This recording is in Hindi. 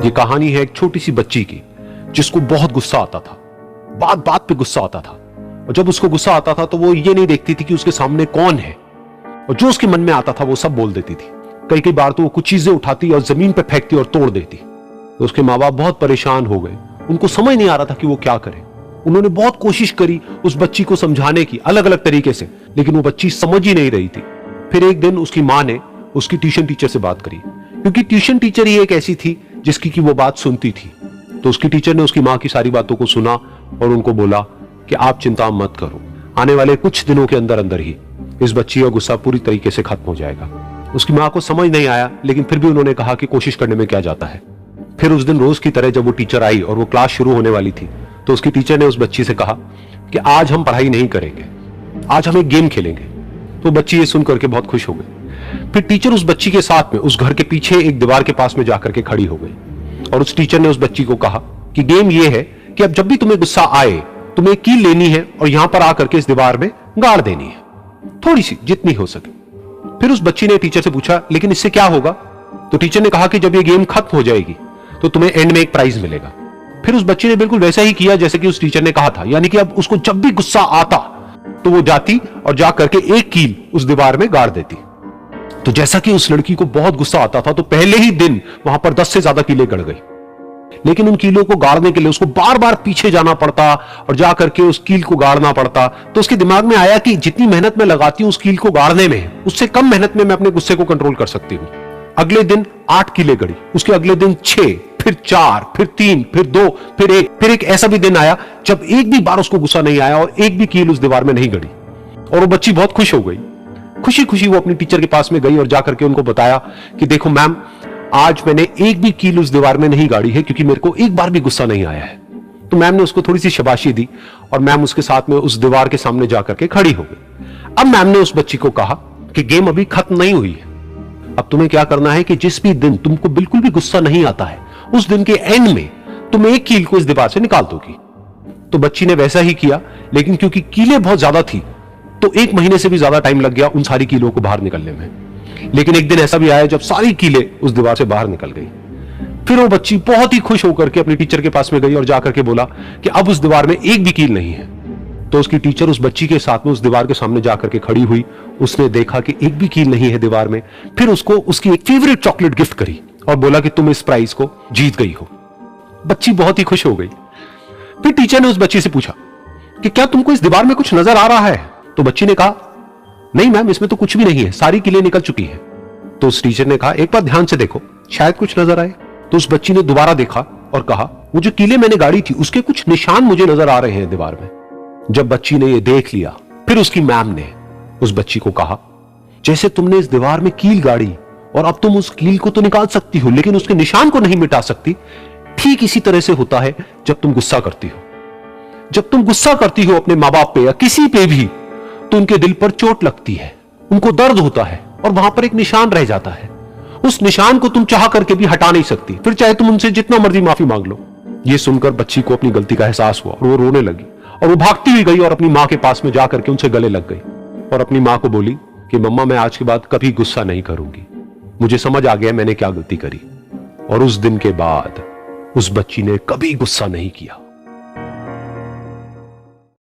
ये कहानी है एक छोटी सी बच्ची की जिसको बहुत गुस्सा आता था, बात बात पे गुस्सा आता था। और जब उसको गुस्सा आता था तो वो ये नहीं देखती थी कि उसके सामने कौन है, और जो उसके मन में आता था वो सब बोल देती थी। कई कई बार तो वो कुछ चीजें उठाती और जमीन पे फेंकती और तोड़ देती। तो उसके माँ बाप बहुत परेशान हो गए, उनको समझ नहीं आ रहा था कि वो क्या करे। उन्होंने बहुत कोशिश करी उस बच्ची को समझाने की अलग अलग तरीके से, लेकिन वो बच्ची समझ ही नहीं रही थी। फिर एक दिन उसकी माँ ने उसकी ट्यूशन टीचर से बात करी, क्योंकि ट्यूशन टीचर ही एक ऐसी थी जिसकी की वो बात सुनती थी। तो उसकी टीचर ने उसकी माँ की सारी बातों को सुना और उनको बोला कि आप चिंता मत करो, आने वाले कुछ दिनों के अंदर अंदर ही इस बच्ची का गुस्सा पूरी तरीके से खत्म हो जाएगा। उसकी माँ को समझ नहीं आया, लेकिन फिर भी उन्होंने कहा कि कोशिश करने में क्या जाता है। फिर उस दिन रोज की तरह जब वो टीचर आई और वो क्लास शुरू होने वाली थी, तो उसकी टीचर ने उस बच्ची से कहा कि आज हम पढ़ाई नहीं करेंगे, आज हम एक गेम खेलेंगे। तो बच्ची ये सुन करके बहुत खुश हो गई। फिर टीचर उस बच्ची के साथ में उस घर के पीछे एक दीवार के पास में जाकर के खड़ी हो गई और उस टीचर ने उस बच्ची को कहा कि गेम ये है कि अब जब भी तुम्हें गुस्सा आए, तुम्हें कील लेनी है और यहां पर आकर के इस दीवार में गाड़ देनी है, थोड़ी सी, जितनी हो सके। फिर उस बच्ची ने टीचर से पूछा, लेकिन इससे क्या होगा? तो टीचर ने कहा कि जब ये गेम खत्म हो जाएगी तो तुम्हें एंड में एक प्राइज मिलेगा। फिर उस बच्ची ने बिल्कुल वैसा ही किया जैसे कि उस टीचर ने कहा था, यानी कि अब उसको जब भी गुस्सा आता तो वो जाती और जा करके एक कील उस दीवार में गाड़ देती। तो जैसा कि उस लड़की को बहुत गुस्सा आता था, तो पहले ही दिन वहां पर 10 से ज्यादा कीलें गड़ गई। लेकिन उन कीलों को गाड़ने के लिए उसको बार बार पीछे जाना पड़ता और जाकर के उस कील को गाड़ना पड़ता। तो उसके दिमाग में आया कि जितनी मेहनत मैं लगाती हूं उस कील को गाड़ने में, उससे कम मेहनत में मैं अपने गुस्से को कंट्रोल कर सकती हूं। अगले दिन 8 कीलें गड़ी, उसके अगले दिन 6, फिर 4, फिर 3, फिर 2, फिर एक ऐसा भी दिन आया जब एक भी बार उसको गुस्सा नहीं आया और एक भी कील उस दीवार में नहीं गड़ी। और वो बच्ची बहुत खुश हो गई। खुशी खुशी वो अपनी टीचर के पास में गई और जाकर के उनको बताया कि देखो मैम, आज मैंने एक भी कील उस दीवार में नहीं गाड़ी है क्योंकि मेरे को एक बार भी गुस्सा नहीं आया है। तो मैम ने उसको थोड़ी सी शाबाशी दी और मैम उसके साथ में उस दीवार के सामने जाकर के खड़ी हो गई। अब मैम ने उस बच्ची को कहा कि गेम अभी खत्म नहीं हुई है, अब तुम्हें क्या करना है कि जिस भी दिन तुमको बिल्कुल भी गुस्सा नहीं आता है, उस दिन के एंड में तुम एक कील को इस दीवार से निकाल दोगी। तो बच्ची ने वैसा ही किया, लेकिन क्योंकि कीलें बहुत ज्यादा थी तो 1 महीने से भी ज्यादा टाइम लग गया उन सारी कीलों को बाहर निकलने में। लेकिन एक दिन ऐसा भी आया जब सारी कीलें उस दीवार से बाहर निकल गई। फिर वो बच्ची बहुत ही खुश होकर के अपनी टीचर के पास में गई और जाकर के बोला कि अब उस दीवार में एक भी कील नहीं है। तो उसकी टीचर उस बच्ची के साथ में उस दीवार के सामने जाकर के खड़ी हुई। उसने देखा कि एक भी कील नहीं है दीवार में। फिर उसको उसकी एक फेवरेट चॉकलेट गिफ्ट करी और बोला कि तुम इस प्राइज को जीत गई हो। बच्ची बहुत ही खुश हो गई। फिर टीचर ने उस बच्ची से पूछा कि क्या तुमको इस दीवार में कुछ नजर आ रहा है? तो बच्ची ने कहा, नहीं मैम, इसमें तो कुछ भी नहीं है, सारी कीलें निकल चुकी हैं। तो उस टीचर ने कहा, एक बार ध्यान से देखो, शायद कुछ नजर आए। तो उस बच्ची ने दोबारा देखा और कहा, वो जो कीलें मैंने गाड़ी थी उसके कुछ निशान मुझे नजर आ रहे हैं दीवार में। जब बच्ची ने ये देख लिया, फिर उसकी मैम ने उस बच्ची को कहा, जैसे तुमने इस दीवार में कील गाड़ी और अब तुम उस कील को तो निकाल सकती हो लेकिन उसके निशान को नहीं मिटा सकती, ठीक इसी तरह से होता है जब तुम गुस्सा करती हो। जब तुम गुस्सा करती हो अपने माँ बाप पे या किसी पे भी, तो उनके दिल पर चोट लगती है, उनको दर्द होता है और वहां पर एक निशान रह जाता है। उस निशान को तुम चाह करके भी हटा नहीं सकती, फिर चाहे तुम उनसे जितना मर्जी माफी मांग लो। ये सुनकर बच्ची को अपनी गलती का एहसास हुआ और वो रोने लगी और वो भागती हुई गई और अपनी माँ के पास में जाकर के उनसे गले लग गई और अपनी माँ को बोली कि मम्मा, मैं आज के बाद कभी गुस्सा नहीं करूंगी, मुझे समझ आ गया मैंने क्या गलती करी। और उस दिन के बाद उस बच्ची ने कभी गुस्सा नहीं किया।